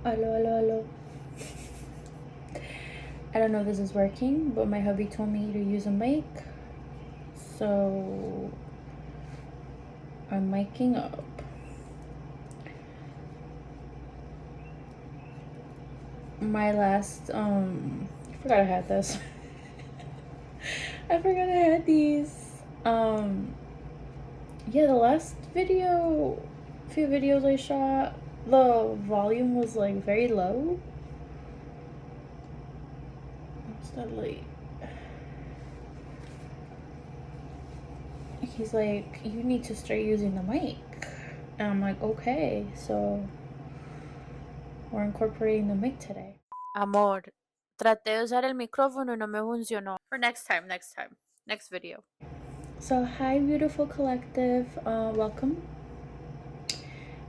Hello, hello, hello. I don't know if this is working, but my hubby told me to use a mic. So I'm miking up. My last, I forgot I had this. I forgot I had these. Yeah, the last few videos I shot, the volume was like very low. What's that light? He's like, you need to start using the mic. And I'm like, okay, so we're incorporating the mic today. Amor, traté de usar el micrófono y no me funcionó. For next time, next video. So hi, beautiful collective, welcome.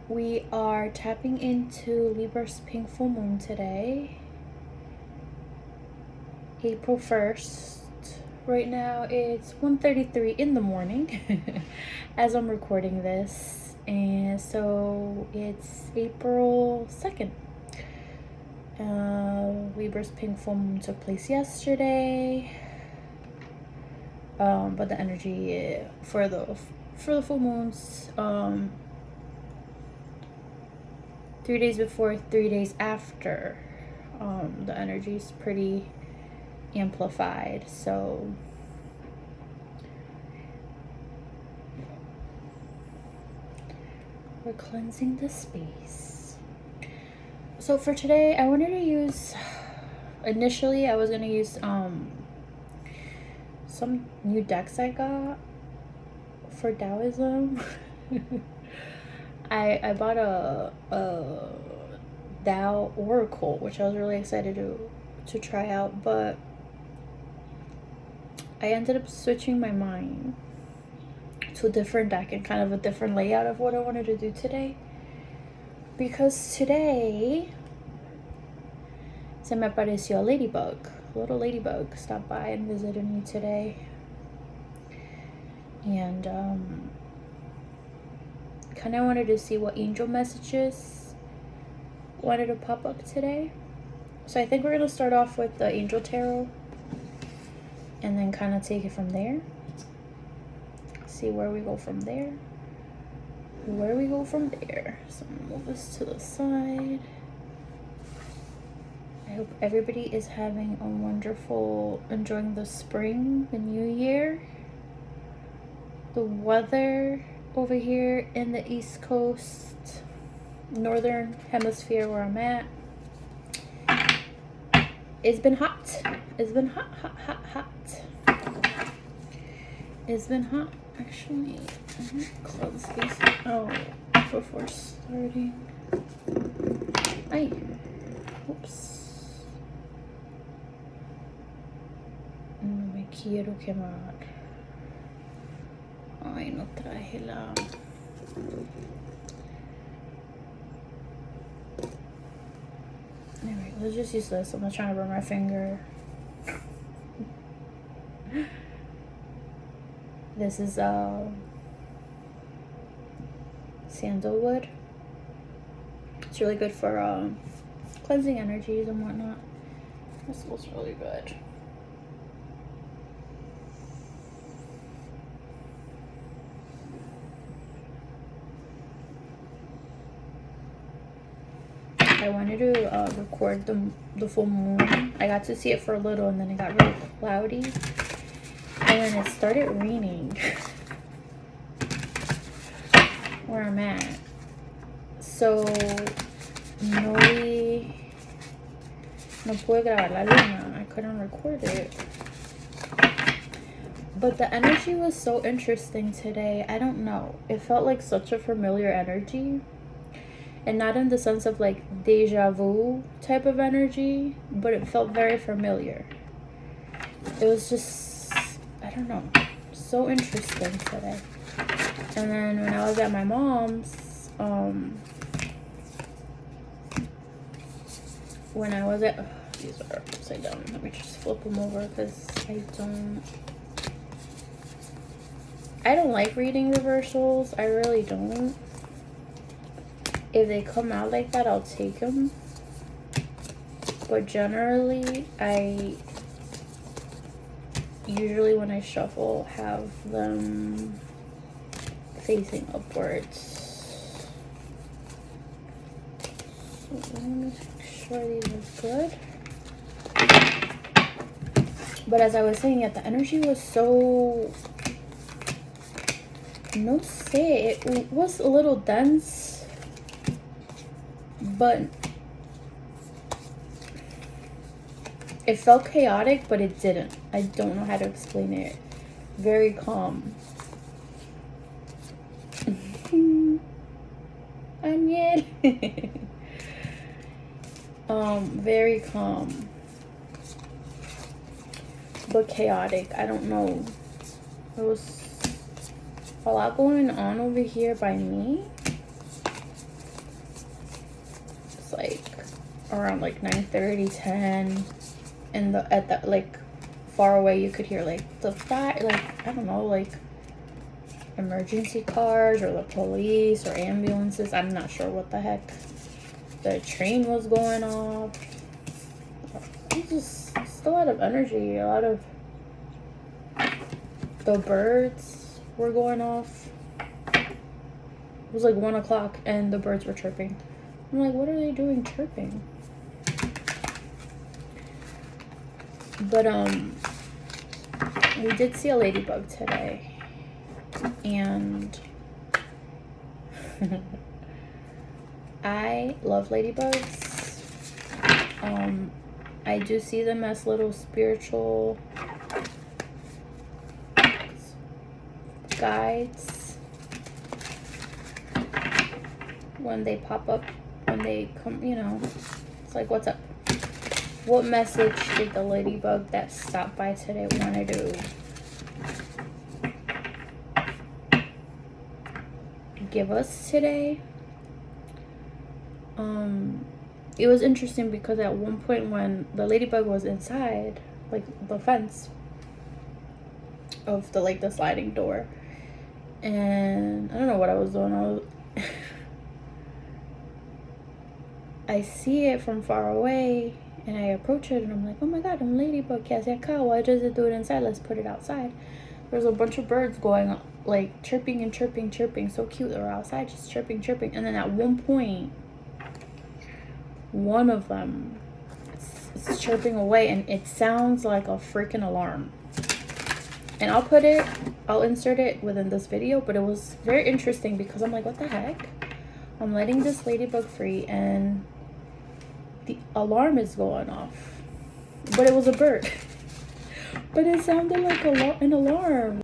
We are tapping into Libra's pink full moon today, April 1st. Right now it's 1:33 in the morning as I'm recording this, and so it's April 2nd. Libra's pink full moon took place yesterday, but the energy for the full moons 3 days before, 3 days after, the energy is pretty amplified. So we're cleansing the space. So for today, I wanted to use, initially I was gonna use some new decks I got for Taoism. I bought a Tao Oracle, which I was really excited to try out, but I ended up switching my mind to a different deck and kind of a different layout of what I wanted to do today. Because today, se me apareció a ladybug. A little ladybug stopped by and visited me today. And kind of wanted to see what angel messages wanted to pop up today. So I think we're going to start off with the angel tarot and then kind of take it from there. See where we go from there. So I'm gonna move this to the side. I hope everybody is having a wonderful, enjoying the spring, the new year. The weather over here in the East Coast, Northern Hemisphere where I'm at, it's been hot. It's been hot. It's been hot. Actually, close these before starting. Ay, oops. No me quiero quemar. Ay, no traje la... Anyway, let's just use this. I'm not trying to burn my finger. This is sandalwood. It's really good for cleansing energies and whatnot. This smells really good. I wanted to record the full moon. I got to see it for a little and then it got really cloudy. And then it started raining where I'm at. So no pude grabar la luna. I couldn't record it. But the energy was so interesting today. I don't know. It felt like such a familiar energy. And not in the sense of like deja vu type of energy, but it felt very familiar. It was just, I don't know, so interesting today. And then when I was at my mom's, when I was at, these are upside down. Let me just flip them over because I don't like reading reversals. I really don't. If they come out like that, I'll take them. But generally, I usually when I shuffle have them facing upwards. So let me make sure these are good. But as I was saying, the energy was so, no sé, it was a little dense, but it felt chaotic, but it didn't. I don't know how to explain it. Very calm. Onion. Very calm, but chaotic. I don't know. There was a lot going on over here by me. It's like around like 9:30, 10, and at the like far away you could hear like the fire, like I don't know, like emergency cars or the police or ambulances. I'm not sure what the heck. The train was going off. It was just a lot of energy. A lot of the birds were going off. It was like 1 o'clock and the birds were chirping. I'm like, what are they doing chirping? But we did see a ladybug today, and I love ladybugs. I do see them as little spiritual guides when they pop up, when they come, you know. It's like, what's up? What message did the ladybug that stopped by today want to give us today? It was interesting because at one point when the ladybug was inside, like the fence of the like the sliding door, and I don't know what I was doing. I see it from far away, and I approach it, and I'm like, oh my god, a ladybug. Yes, yeah, why does it do it inside? Let's put it outside. There's a bunch of birds going, like, chirping and chirping, chirping. So cute. They're outside just chirping, chirping. And then at one point, one of them is chirping away, and it sounds like a freaking alarm. And I'll insert it within this video, but it was very interesting because I'm like, what the heck? I'm letting this ladybug free, and the alarm is going off. But it was a bird. But it sounded like an alarm.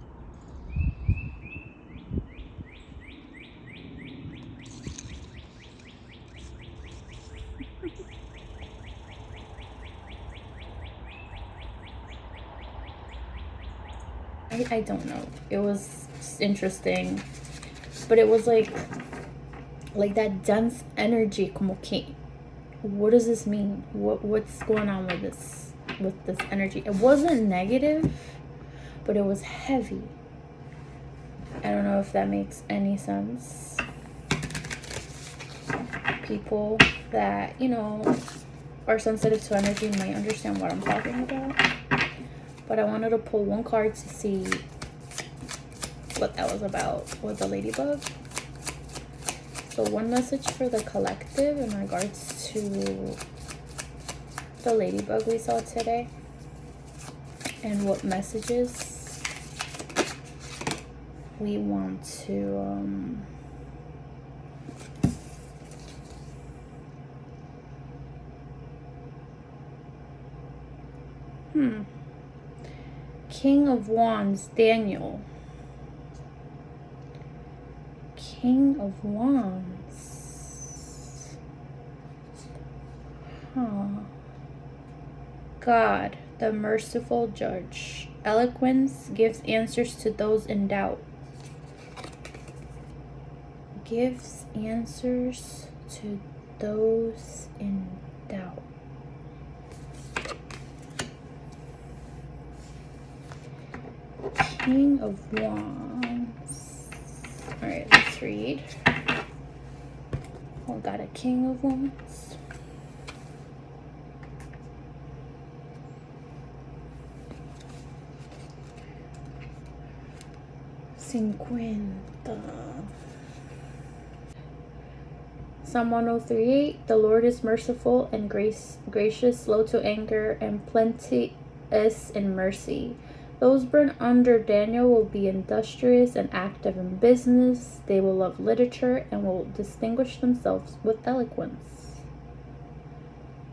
I don't know. It was interesting. But it was like that dense energy. Como que, what does this mean? What's going on with this energy? It wasn't negative, but it was heavy. I don't know if that makes any sense. People that, you know, are sensitive to energy might understand what I'm talking about. But I wanted to pull one card to see what that was about with the ladybug. So one message for the collective in regards to the ladybug we saw today, and what messages we want to King of Wands, Daniel. King of Wands. God, the merciful judge. Eloquence gives answers to those in doubt. Gives answers to those in doubt. King of Wands. Alright, let's read. Oh, got a King of Wands. 50. Psalm 103:8. The Lord is merciful and gracious, slow to anger, and plenteous in mercy. Those born under Daniel will be industrious and active in business. They will love literature and will distinguish themselves with eloquence.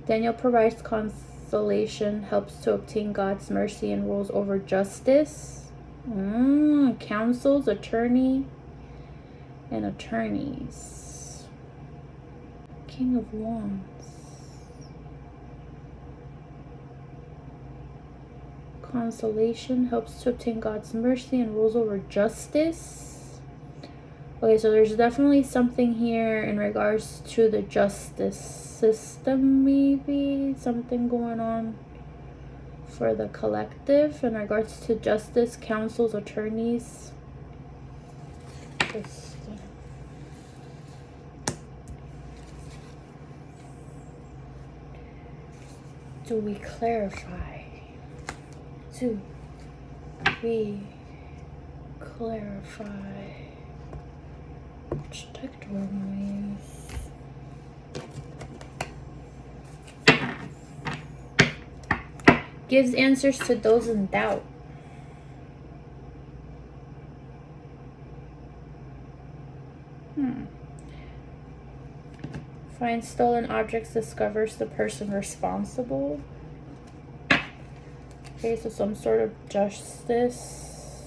Daniel provides consolation, helps to obtain God's mercy, and rules over justice. Counsels, attorney, and attorneys. King of Wands. Consolation, helps to obtain God's mercy, and rules over justice. Okay, so there's definitely something here in regards to the justice system, maybe something going on for the collective in regards to justice, counsels, attorneys. Do we clarify? Do we clarify? Which deck do I want to use? Gives answers to those in doubt. Finds stolen objects, discovers the person responsible. Okay, so some sort of justice.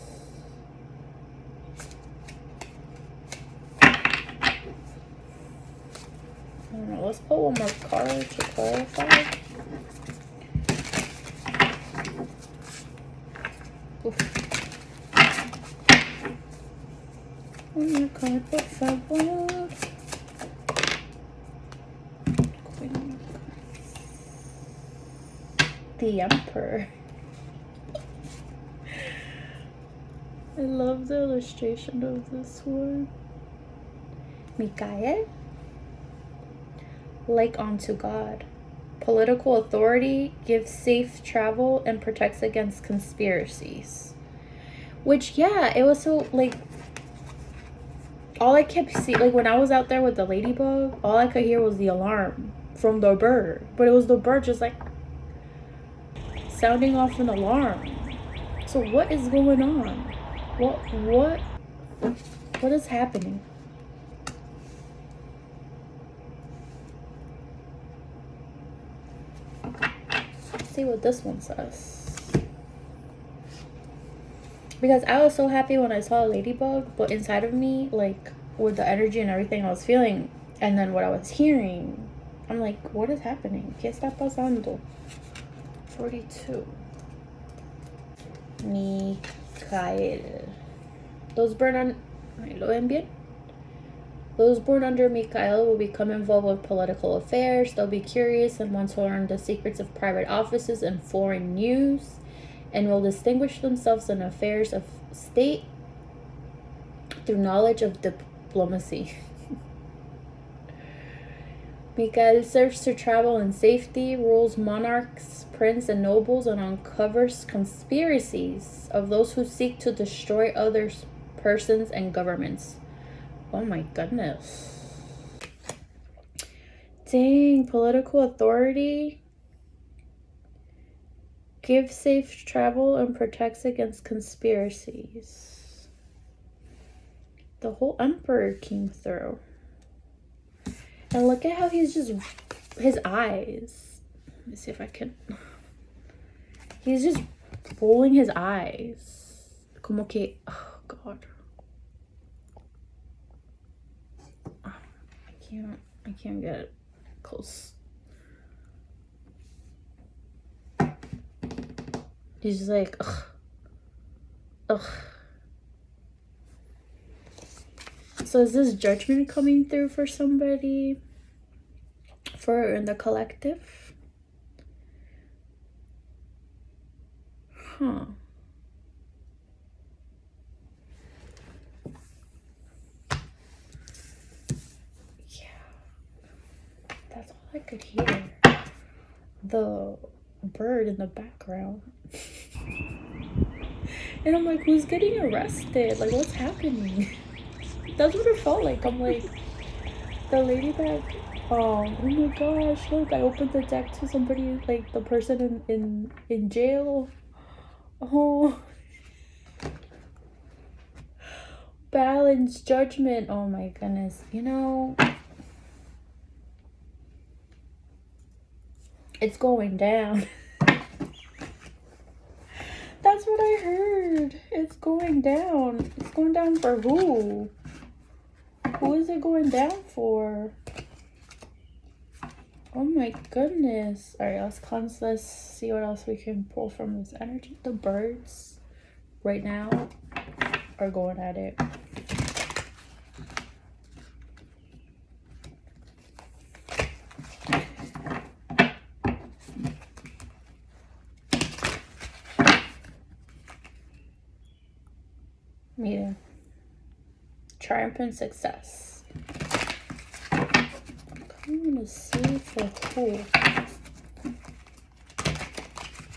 I don't know, let's pull one more card to clarify. Oof. One more card, por favor. The Emperor. I love the illustration of this one. Mikael. Like unto God. Political authority, gives safe travel, and protects against conspiracies. Which, yeah, it was so, like, all I kept seeing, like, when I was out there with the ladybug, all I could hear was the alarm from the bird. But it was the bird just, like, sounding off an alarm. So what is going on? What is happening? Let's see what this one says. Because I was so happy when I saw a ladybug, but inside of me, like, with the energy and everything I was feeling, and then what I was hearing, I'm like, what is happening? ¿Qué está pasando? 42. Mikael. Those born on... ¿Lo ven bien? Those born under Mikael will become involved with political affairs. They'll be curious and want to learn the secrets of private offices and foreign news, and will distinguish themselves in affairs of state through knowledge of diplomacy. Mikael serves to travel in safety, rules monarchs, princes, and nobles, and uncovers conspiracies of those who seek to destroy others, persons, and governments. Oh my goodness. Dang, political authority. Gives safe travel and protects against conspiracies. The whole Emperor came through. And look at how he's just, his eyes. Let me see if I can. He's just rolling his eyes. Como que, oh God. I can't get it close. He's just like, ugh. Ugh. So is this judgment coming through for somebody? For in the collective? Huh. Yeah. That's all I could hear. The bird in the background. And I'm like, who's getting arrested? Like, what's happening? That's what it felt like. I'm like, the lady that, oh my gosh, look, I opened the deck to somebody, like the person in jail. Oh, balance, judgment. Oh my goodness. You know, it's going down. That's what I heard. It's going down. It's going down for who? Who is it going down for? Oh my goodness. Alright, let's see what else we can pull from this energy. The birds right now are going at it. Meeting. Triumph and success. I'm gonna see for who.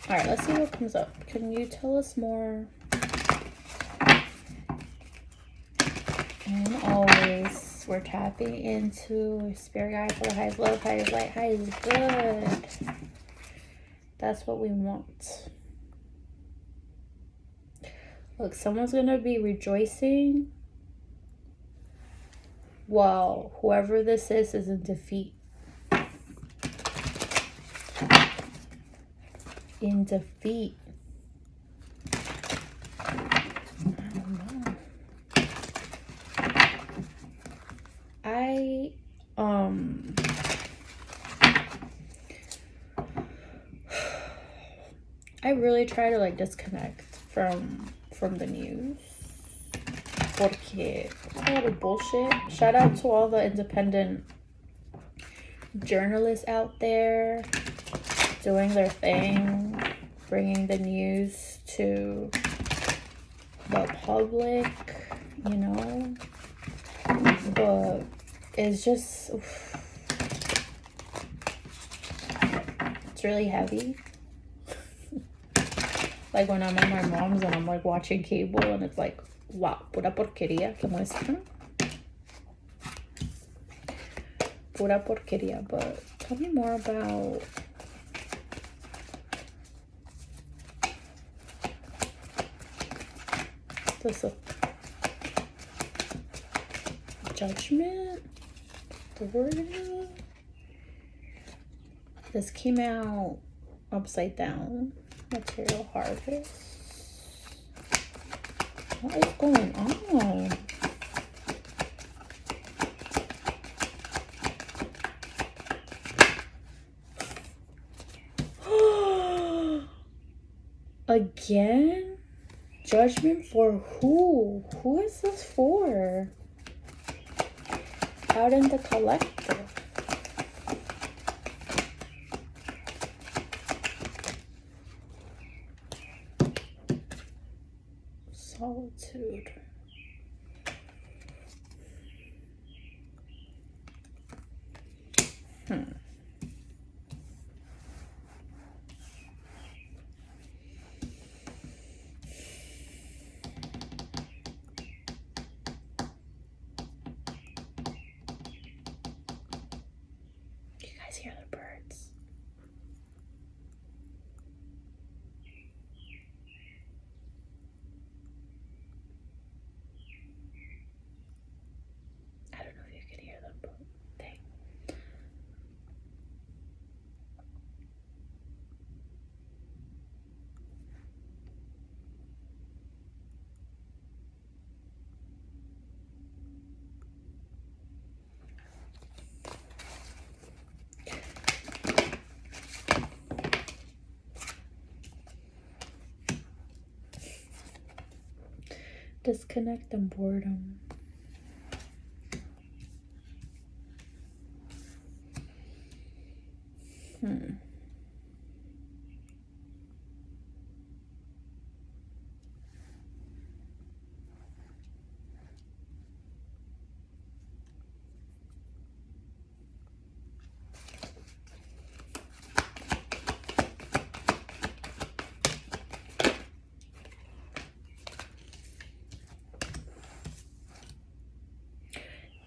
Alright, let's see what comes up. Can you tell us more? And always, we're tapping into spirit guide for the highest love, highest light, highest good. That's what we want. Look, someone's gonna be rejoicing while whoever this is in defeat. In defeat. I don't know. I really try to like disconnect from the news. Porque it's a lot of bullshit. Shout out to all the independent journalists out there doing their thing, bringing the news to the public, you know. But it's just, it's really heavy. Like when I'm at my mom's and I'm like watching cable and it's like, wow, pura porquería que muestran. Pura porquería. But tell me more about this judgment. The word. This came out upside down. Material harvest. What is going on? Again? Judgment for who? Who is this for? Out in the collective. Solitude. You guys hear the birds? I don't know if you can hear them, but dang. Disconnect and boredom.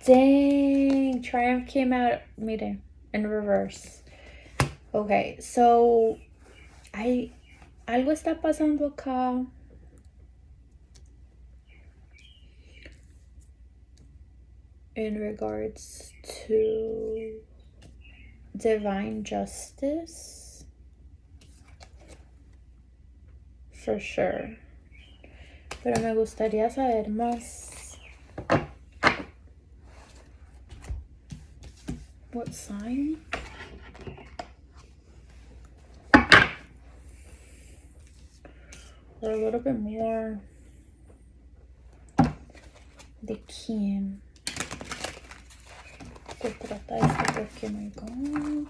Dang, Triumph came out, mire, in reverse. Okay, so algo está pasando acá. In regards to divine justice, for sure. Pero me gustaría saber más. What sign? Or a little bit more. De quién. Se trata esto porque, my God.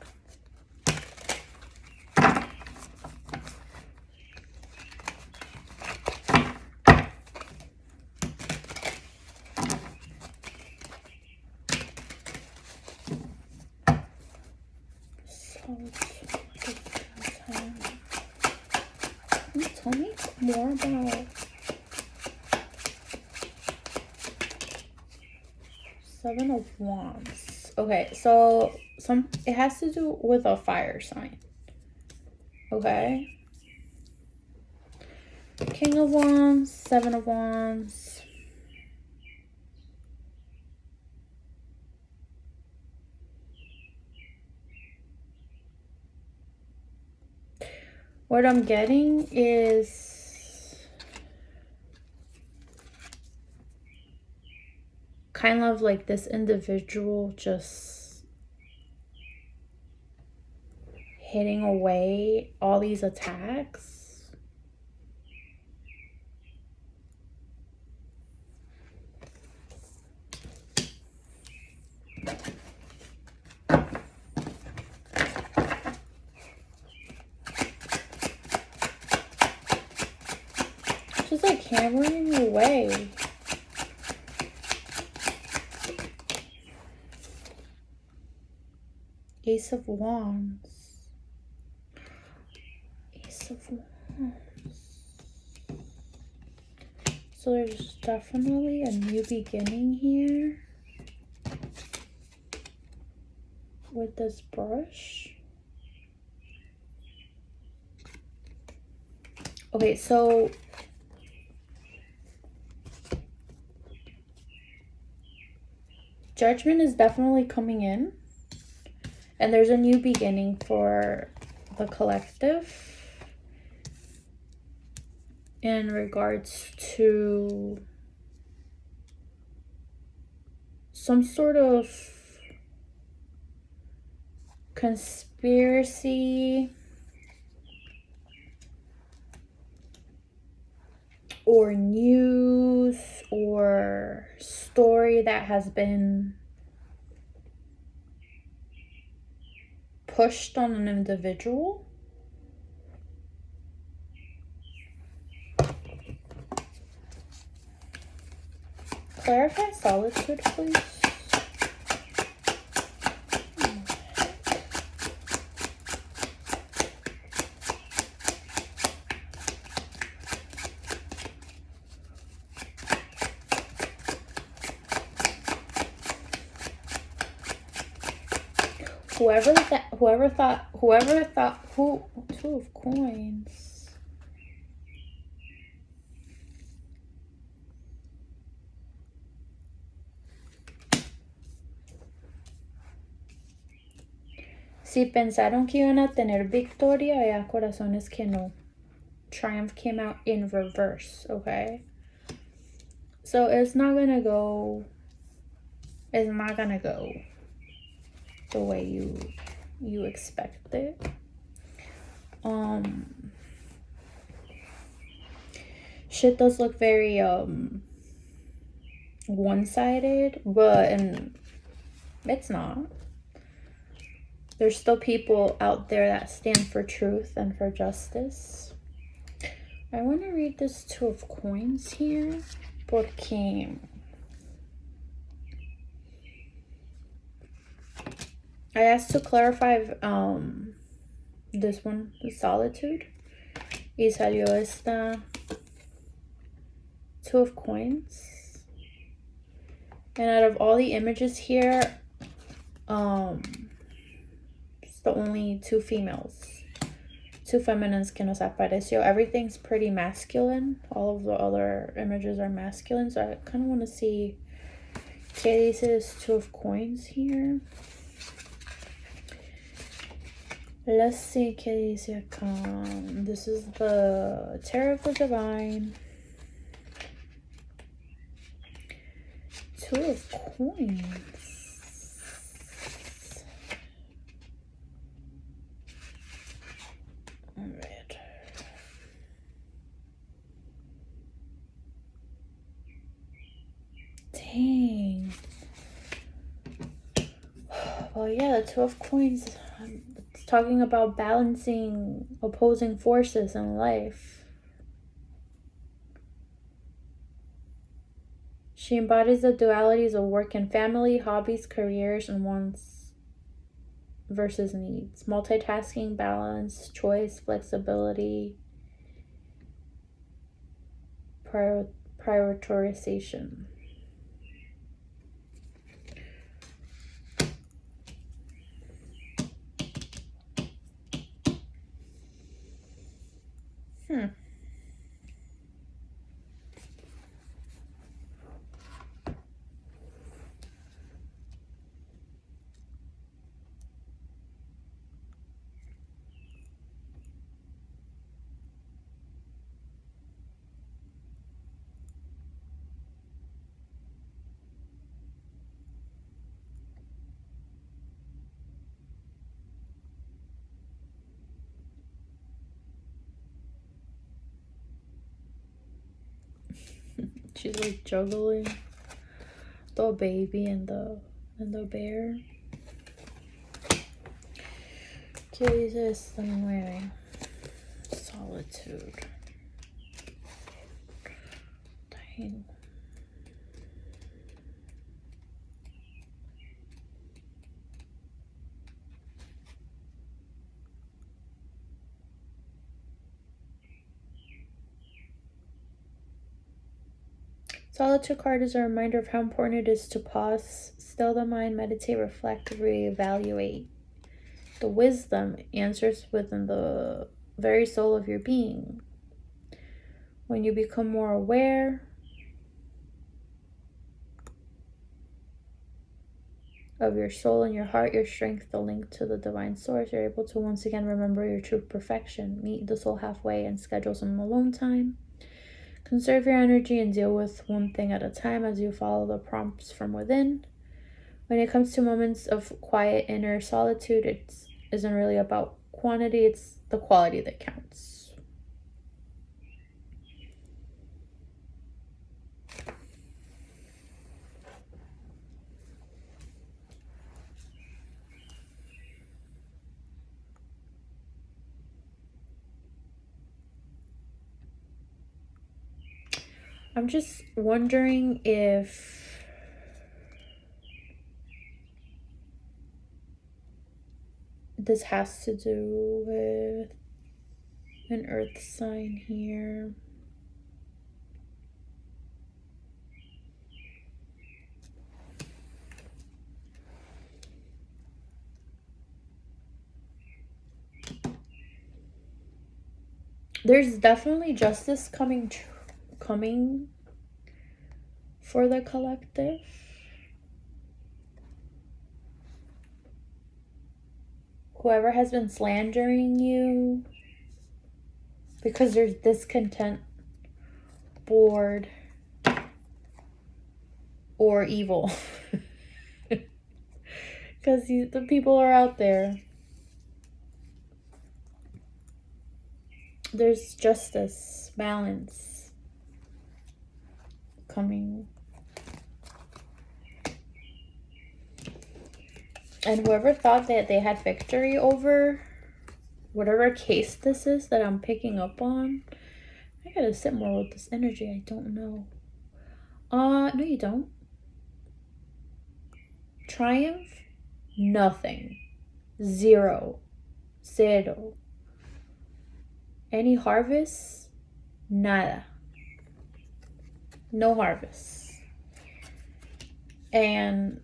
Tell me more about Seven of Wands. Okay, so it has to do with a fire sign. Okay. King of Wands, Seven of Wands. What I'm getting is kind of like this individual just hitting away all these attacks. Just like hammering away. Ace of Wands. Ace of Wands. So there's definitely a new beginning here with this brush. Okay, so Judgment is definitely coming in. And there's a new beginning for the collective in regards to some sort of conspiracy or news or story that has been pushed on an individual. Clarify solitude, please. Whoever thought, Two of Coins. Si pensaron que iban a tener victoria, hay corazones que no. Triumph came out in reverse, okay? So it's not gonna go the way you expect it. Shit does look very one-sided, but it's not. There's still people out there that stand for truth and for justice. I want to read this Two of Coins here porque I asked to clarify this one, the solitude, y salió esta Two of Coins. And out of all the images here, it's the only two females. Two feminines que nos apareció. Everything's pretty masculine. All of the other images are masculine. So I kind of want to see qué dice this Two of Coins here. Let's see qué dice acá. This is the Tarot of the Divine. Two of Coins. Alright. Dang. Well, yeah, the Two of Coins. It's talking about balancing opposing forces in life. She embodies the dualities of work and family, hobbies, careers, and wants versus needs. Multitasking, balance, choice, flexibility, prioritization. She's like juggling the baby and the bear. ¿Qué dice esta 9? Solitude. Dang. Solitude card is a reminder of how important it is to pause, still the mind, meditate, reflect, reevaluate. The wisdom answers within the very soul of your being. When you become more aware of your soul and your heart, your strength, the link to the divine source, you're able to once again remember your true perfection, meet the soul halfway, and schedule some alone time. Conserve your energy and deal with one thing at a time as you follow the prompts from within. When it comes to moments of quiet inner solitude, it isn't really about quantity, it's the quality that counts. I'm just wondering if this has to do with an earth sign here. There's definitely justice coming for the collective. Whoever has been slandering you because there's discontent, bored, or evil. Because the people are out there. There's justice, balance coming. And whoever thought that they had victory over whatever case this is that I'm picking up on, I gotta sit more with this energy. I don't know. No, you don't. Triumph? Nothing. Zero. Cero. Any harvest? Nada. No harvest. And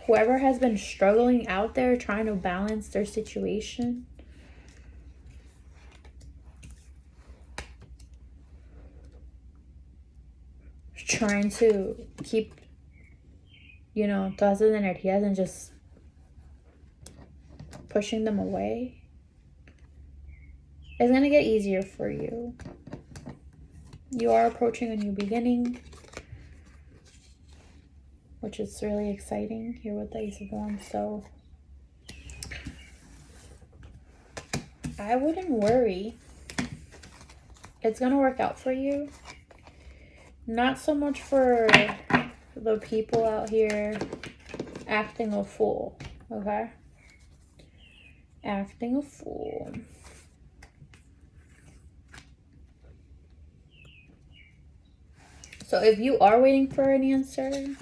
whoever has been struggling out there trying to balance their situation, trying to keep, todas esas energías and just pushing them away, it's going to get easier for you. You are approaching a new beginning, which is really exciting here with the Ace of Wands. So I wouldn't worry. It's going to work out for you. Not so much for the people out here acting a fool, okay? Acting a fool. So if you are waiting for an answer,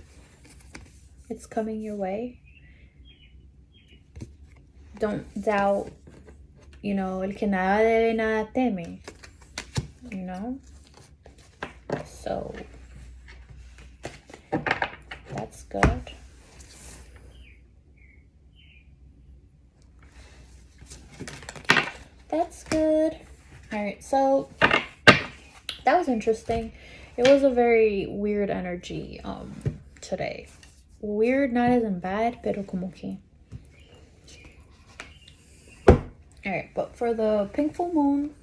it's coming your way. Don't doubt, el que nada debe, nada teme, So that's good. That's good. All right, so that was interesting. It was a very weird energy today. Weird, not as in bad, pero como que. Alright, but for the pink full moon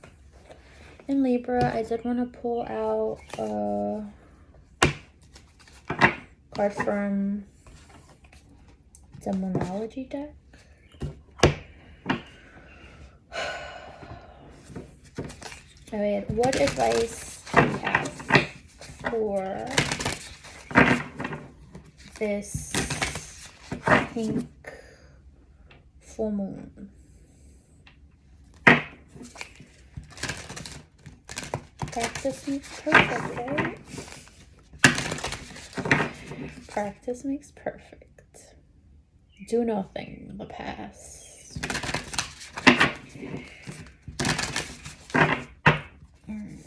in Libra, I did want to pull out a card from Demonology deck. Alright, what advice do you have for this pink full moon? Practice makes perfect, right? Practice makes perfect. Do nothing in the past. Alright,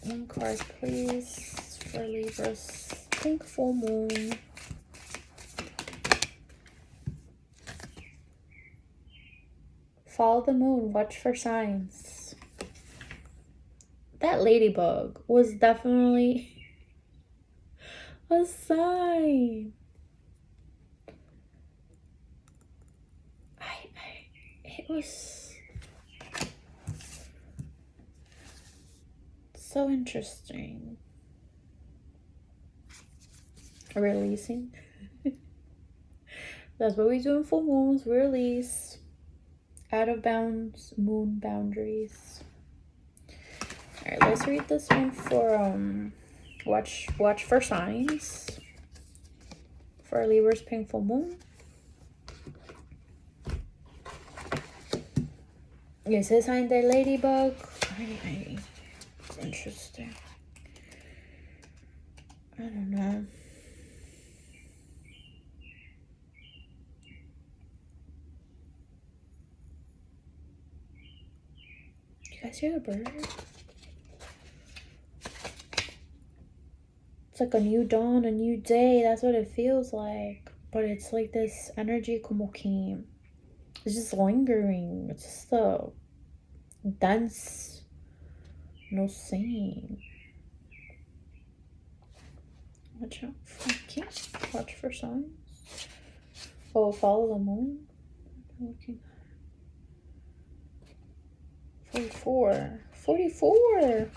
one card, please, for Libra's pink full moon. Follow the moon, watch for signs. That ladybug was definitely a sign. It was so interesting. Releasing. That's what we do in full moons. We release out of bounds moon boundaries. Alright, let's read this one for watch for signs for Libra's pink full moon. Is his sign the ladybug? It's interesting. I don't know. You guys hear the bird? It's like a new dawn, a new day. That's what it feels like. But it's like this energy como que it's just lingering. It's just a dense, no saying. Watch out for kids. Watch for signs. Oh, follow the moon. Looking. 44. 44.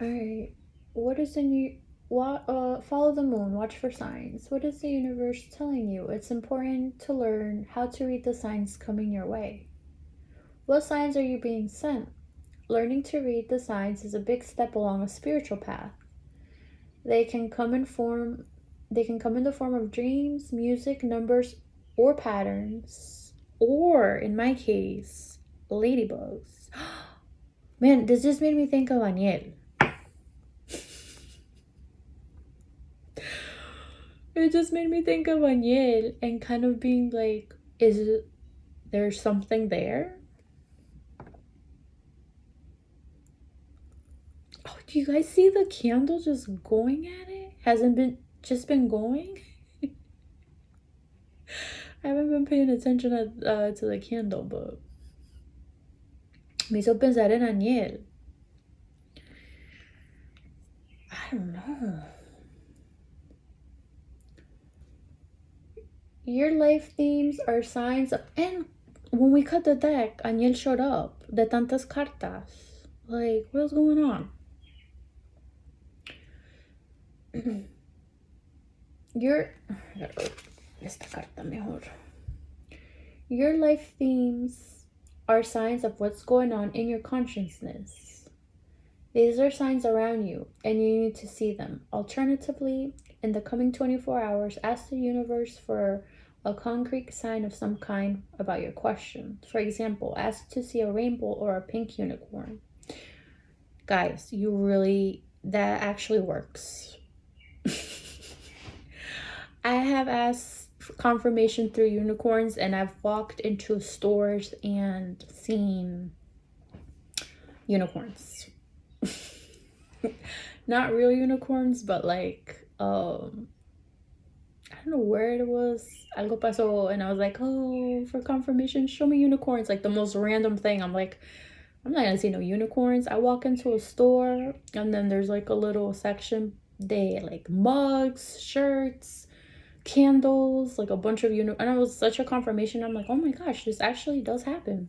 Alright. What is the new follow the moon, watch for signs. What is the universe telling you? It's important to learn how to read the signs coming your way. What signs are you being sent? Learning to read the signs is a big step along a spiritual path. They can come in the form of dreams, music, numbers, or patterns, or in my case, ladybugs. Man, this just made me think of Daniel. It just made me think of Daniel and kind of being like, is There's something there. Oh, do you guys see the candle just going at it? Hasn't been just been going? I haven't been paying attention to the candle, but me hizo pensar en Aniel. I don't know. Your life themes are signs of, and when we cut the deck, Aniel showed up. De tantas cartas. Like, what's going on? Esta carta mejor. Your life themes are signs of what's going on in your consciousness. These are signs around you, and you need to see them. Alternatively, in the coming 24 hours, ask the universe for a concrete sign of some kind about your question. For example, ask to see a rainbow or a pink unicorn. Guys, that actually works. I have asked confirmation through unicorns, and I've walked into stores and seen unicorns. Not real unicorns, but like I don't know where it was. Algo pasó, and I was like, oh, for confirmation, show me unicorns. Like the most random thing. I'm like, I'm not gonna see no unicorns. I walk into a store, and then there's like a little section. They like mugs, shirts, candles, like a bunch of and it was such a confirmation. I'm like, oh my gosh, this actually does happen.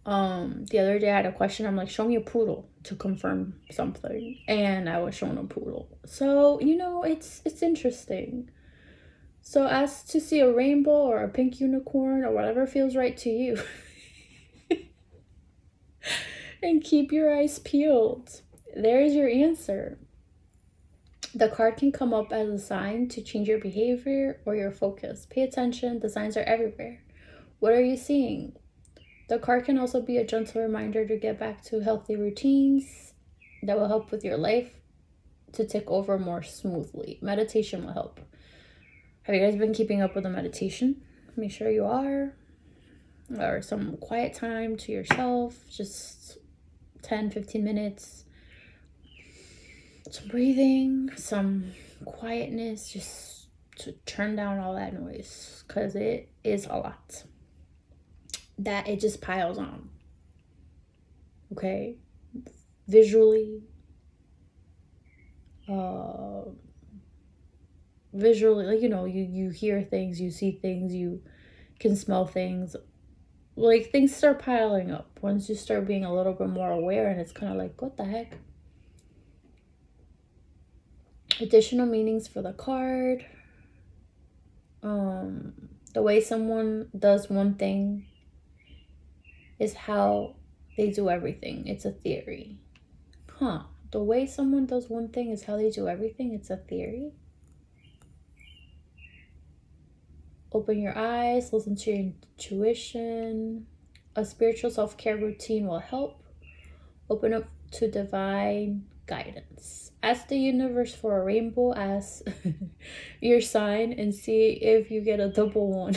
The other day I had a question. I'm like, show me a poodle to confirm something, and I was shown a poodle. So it's interesting. So ask to see a rainbow or a pink unicorn or whatever feels right to you. And keep your eyes peeled. There's your answer. The card can come up as a sign to change your behavior or your focus. Pay attention. The signs are everywhere. What are you seeing? The card can also be a gentle reminder to get back to healthy routines that will help with your life to take over more smoothly. Meditation will help. Have you guys been keeping up with the meditation? Make sure you are. Or some quiet time to yourself. Just 10, 15 minutes. Some breathing. Some quietness. Just to turn down all that noise. Because it is a lot. That it just piles on. Okay? Visually, like, you hear things, you see things, you can smell things. Like, things start piling up once you start being a little bit more aware, and it's kind of like, what the heck? Additional meanings for the card. The way someone does one thing is how they do everything. It's a theory. The way someone does one thing is how they do everything. It's a theory. Open your eyes. Listen to your intuition. A spiritual self-care routine will help. Open up to divine guidance. Ask the universe for a rainbow. Ask your sign and see if you get a double one.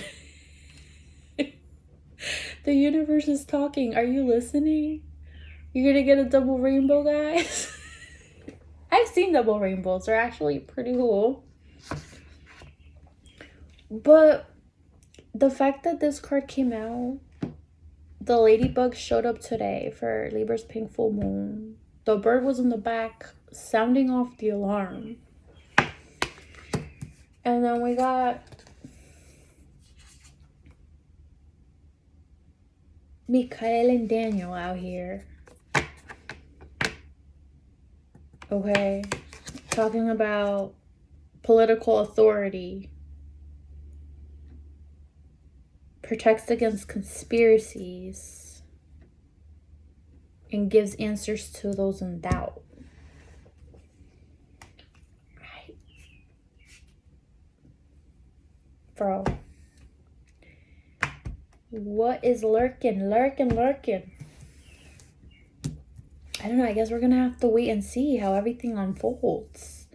The universe is talking. Are you listening? You're gonna get a double rainbow, guys? I've seen double rainbows. They're actually pretty cool. But the fact that this card came out, the ladybug showed up today for Libra's pink full moon. The bird was in the back sounding off the alarm. And then we got Mikael and Daniel out here. Okay, talking about political authority, protects against conspiracies, and gives answers to those in doubt. Right. Bro, what is lurking? I don't know, I guess we're gonna have to wait and see how everything unfolds.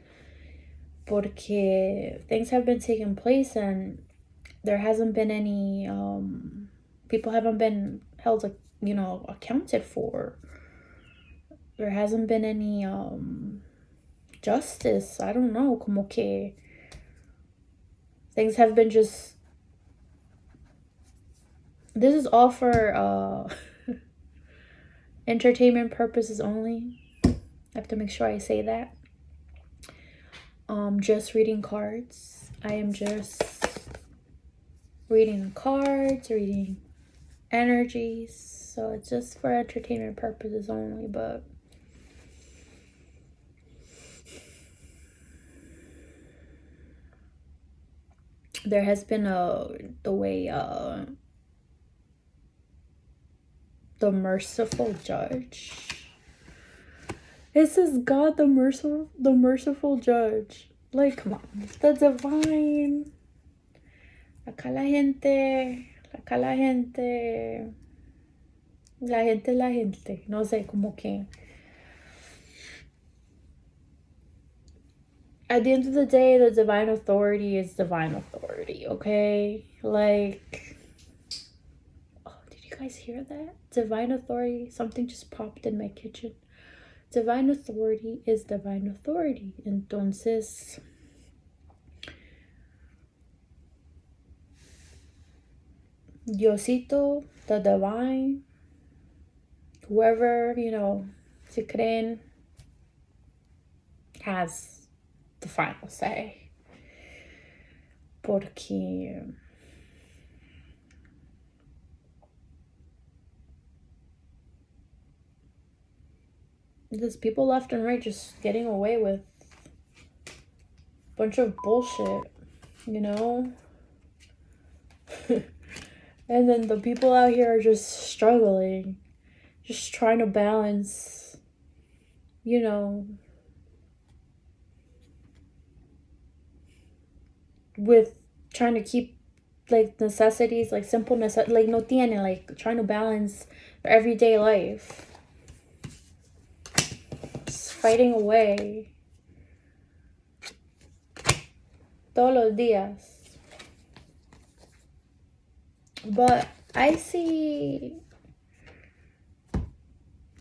Porque things have been taking place, and there hasn't been any people haven't been held, accounted for. There hasn't been any justice. I don't know, como que things have been just, this is all for entertainment purposes only. I have to make sure I say that. Just reading cards. I am just reading the cards, reading energies. So it's just for entertainment purposes only, but there has been the merciful judge. This is God, the merciful judge. Like, come on, the divine. Acá la gente, no sé, como que. At the end of the day, the divine authority is divine authority, okay? Like, oh, did you guys hear that? Divine authority, something just popped in my kitchen. Divine authority is divine authority. Entonces, Diosito, the divine, whoever, se creen, has the final say. Porque there's people left and right just getting away with a bunch of bullshit, And then the people out here are just struggling, just trying to balance, with trying to keep, like, necessities, like, simple necessities, like, no tiene, like, trying to balance their everyday life. Just fighting away. Todos los días. But I see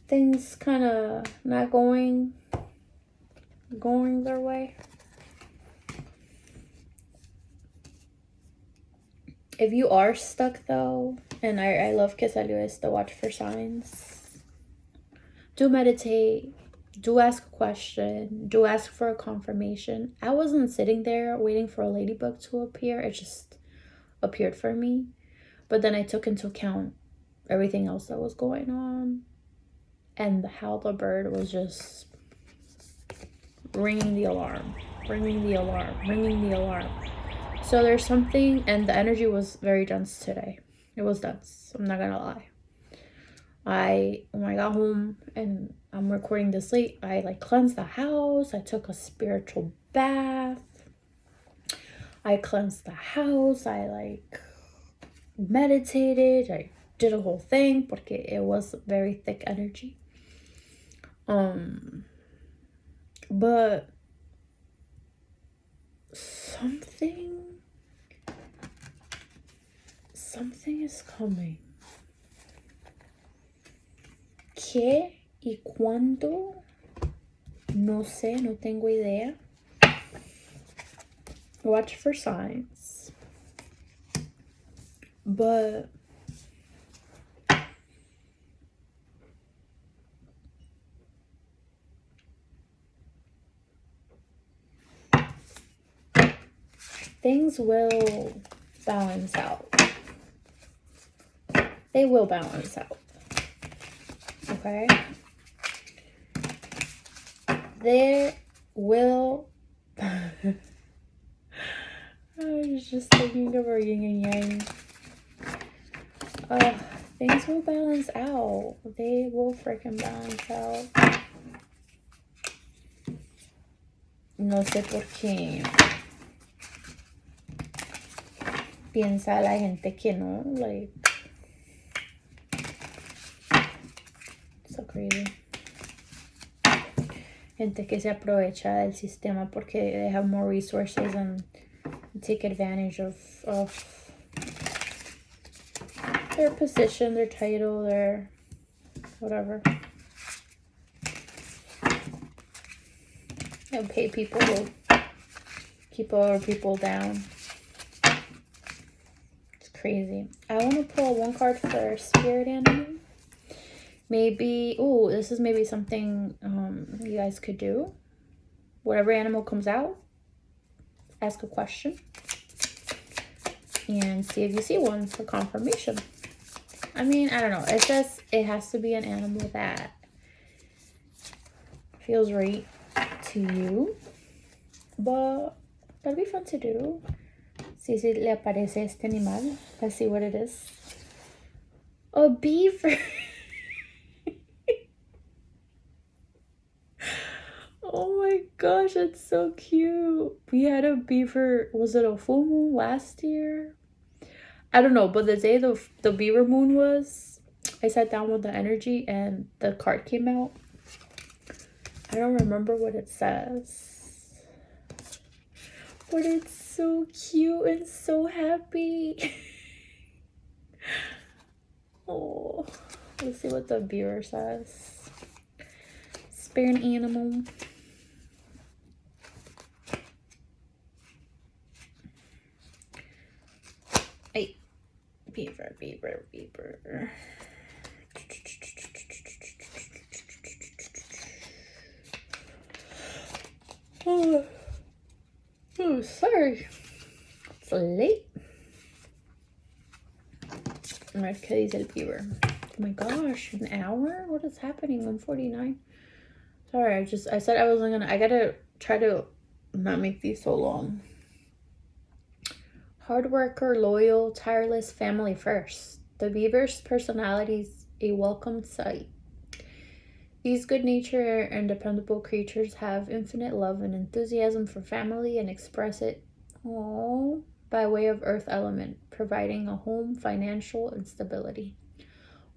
things kind of not going their way. If you are stuck, though, and I love que salió esto, watch for signs. Do meditate. Do ask a question. Do ask for a confirmation. I wasn't sitting there waiting for a ladybug to appear. It just appeared for me. But then I took into account everything else that was going on. And how the bird was just ringing the alarm. So there's something, and the energy was very dense today. It was dense. I'm not gonna lie. When I got home and I'm recording this late, I cleansed the house. I took a spiritual bath. I cleansed the house. I meditated. I did a whole thing porque it was very thick energy. But something is coming. ¿Qué y cuándo? No sé, no tengo idea. Watch for signs. But things will balance out. They will balance out. Okay? There will... I was just thinking of our yin and yang. Things will balance out. They will freaking balance out. No sé por qué piensa la gente que no, like, so crazy. Gente que se aprovecha del sistema porque they have more resources and take advantage of their position, their title, their whatever. And pay people to keep other people down. It's crazy. I want to pull one card for spirit animal. Maybe, oh, this is maybe something you guys could do. Whatever animal comes out, ask a question and see if you see one for confirmation. I mean, I don't know. It says it has to be an animal that feels right to you, but that'd be fun to do. See si le aparece este animal. Let's see what it is. A beaver. Oh my gosh, it's so cute. We had a beaver, was it a full moon last year? I don't know, but the day the beaver moon was, I sat down with the energy and the card came out. I don't remember what it says, but it's so cute and so happy. Oh, let's see what the beaver says. Spirit animal. Hey, beaver, beaver, beaver. Oh, sorry. It's late. Okay, dice el beaver. Oh my gosh, an hour? What is happening? 1:49. Sorry, I said I wasn't gonna. I gotta try to not make these so long. Hard worker, loyal, tireless, family first. The beaver's personality is a welcome sight. These good-natured and dependable creatures have infinite love and enthusiasm for family and express it by way of earth element, providing a home, financial, and stability.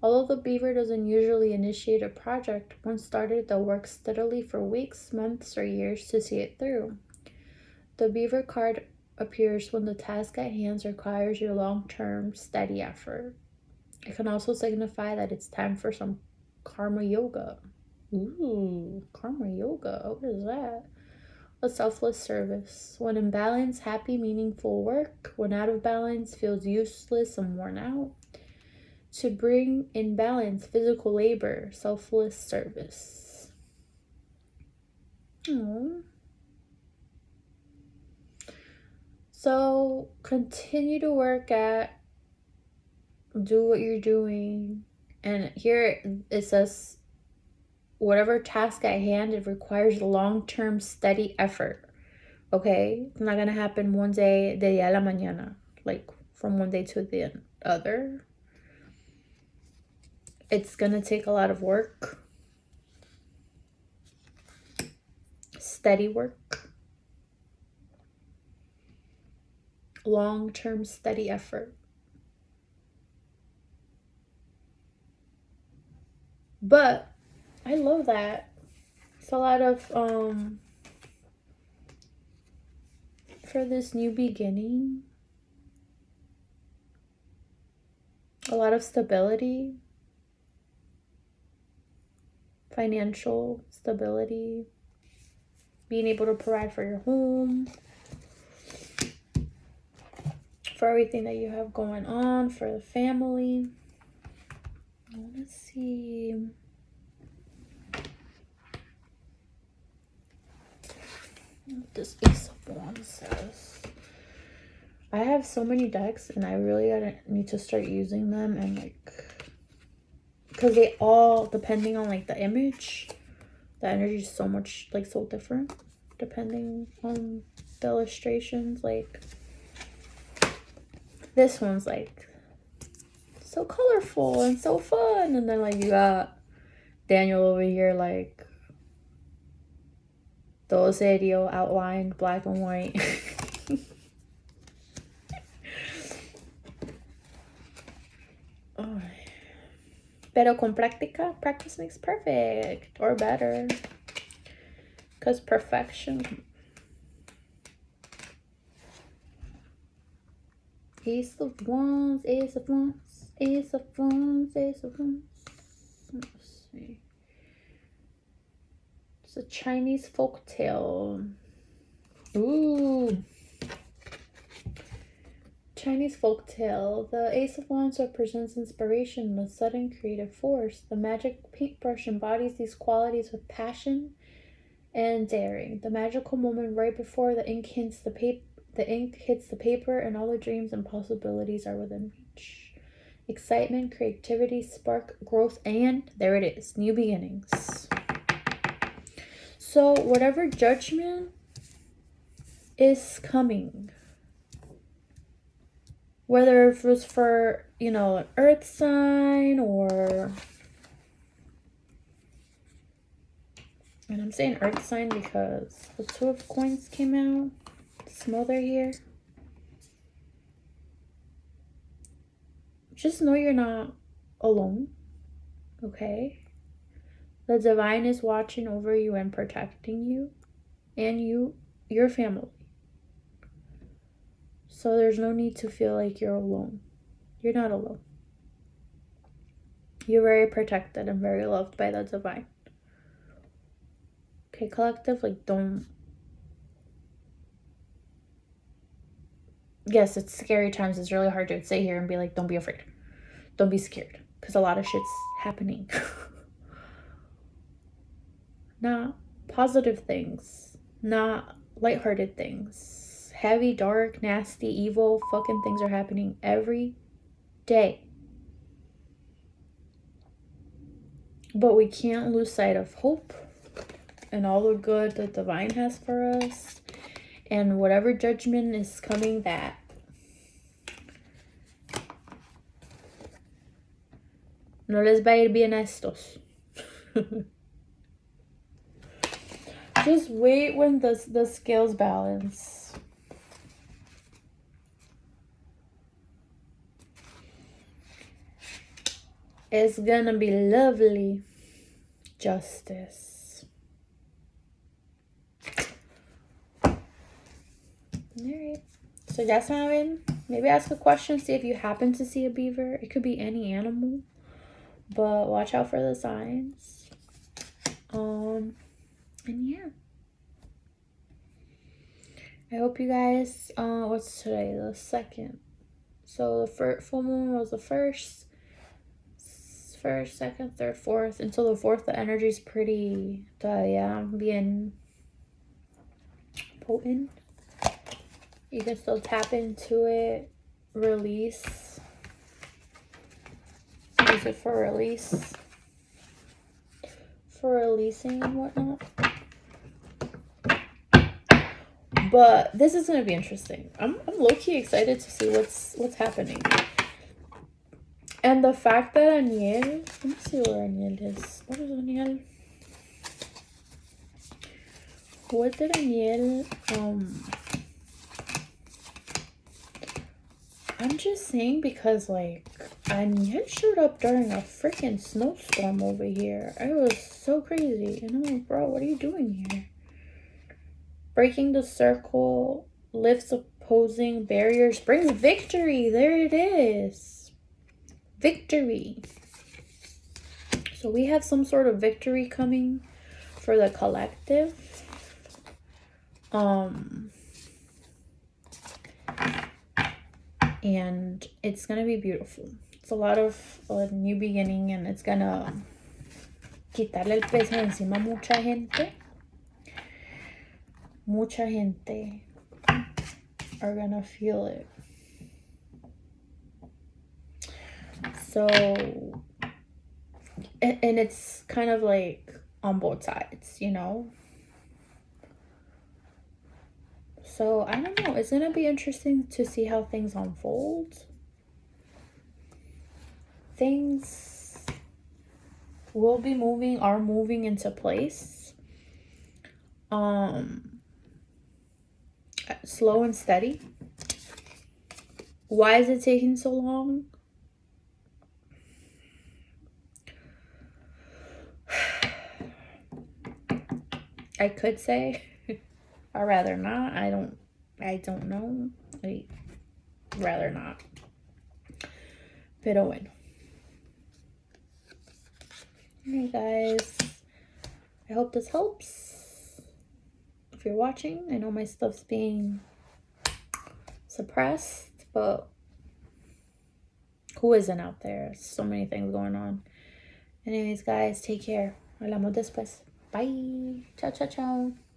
Although the beaver doesn't usually initiate a project, once started, they'll work steadily for weeks, months, or years to see it through. The beaver card appears when the task at hand requires your long-term, steady effort. It can also signify that it's time for some karma yoga. Ooh, karma yoga. What is that? A selfless service. When in balance, happy, meaningful work. When out of balance, feels useless and worn out. To bring in balance, physical labor, selfless service. Aww. So continue to work at, do what you're doing. And here it says, whatever task at hand, it requires long-term steady effort. Okay? It's not going to happen one day, de día a la mañana. Like from one day to the other. It's going to take a lot of work. Steady work. Long-term steady effort. But I love that. It's a lot of for this new beginning, a lot of stability, financial stability, being able to provide for your home, for everything that you have going on, for the family. I want to see what this Ace of Wands says. I have so many decks and I really need to start using them, and like, because they all, depending on like the image, the energy is so much, like, so different depending on the illustrations. Like this one's like so colorful and so fun, and then like you got Daniel over here like todo serio, outlined, black and white. Oh. Pero con práctica, practice makes perfect, or better, because perfection. Ace of Wands, Ace of Wands, Ace of Wands, Ace of Wands. Let's see. It's a Chinese folk tale. Ooh. Chinese folk tale. The Ace of Wands represents inspiration, a sudden creative force. The magic paintbrush embodies these qualities with passion and daring. The magical moment right before the ink hits the paper, and all the dreams and possibilities are within reach. Excitement, creativity, spark, growth, and there it is, new beginnings. So whatever judgment is coming, whether it was for, you know, an earth sign or, and I'm saying earth sign because the Two of Coins came out. Smell their here. Just know you're not alone, okay? The divine is watching over you and protecting you and your family. So there's no need to feel like you're alone. You're not alone. You're very protected and very loved by the divine. Okay, collective, like, don't... Yes, it's scary times. It's really hard to sit here and be like, don't be afraid. Don't be scared. Because a lot of shit's happening. Not positive things. Not lighthearted things. Heavy, dark, nasty, evil fucking things are happening every day. But we can't lose sight of hope and all the good that the divine has for us. And whatever judgment is coming, that no les va a ir bien a estos. Just wait when the scales balance. It's gonna be lovely. Justice. Alright. So ya saben, maybe ask a question, see if you happen to see a beaver. It could be any animal. But watch out for the signs. And yeah. I hope you guys, what's today? The 2nd. So the full moon was the 1st, 2nd, 3rd, 4th. Until the 4th, the energy is pretty, bien potent. You can still tap into it, release. Use it for release. For releasing and whatnot. But this is going to be interesting. I'm low-key excited to see what's happening. And the fact that Aniel... Let me see where Aniel is. What is Aniel? What did Aniel... I'm just saying because, like, Aniel showed up during a freaking snowstorm over here. It was so crazy. And I'm like, bro, what are you doing here? Breaking the circle, lifts opposing barriers, brings victory. There it is. Victory. So we have some sort of victory coming for the collective. And it's gonna be beautiful. It's a lot of a new beginning, and it's gonna quitarle el peso encima a mucha gente. Mucha gente are gonna feel it. So, and it's kind of like on both sides, you know? So, I don't know. It's gonna be interesting to see how things unfold. Things will be are moving into place. Slow and steady. Why is it taking so long? I could say, or rather not. I don't know. I'd rather not. Pero bueno. Alright, guys. I hope this helps. If you're watching, I know my stuff's being suppressed, but who isn't out there? So many things going on. Anyways, guys, take care. Hablamos después. Bye. Ciao, ciao, ciao.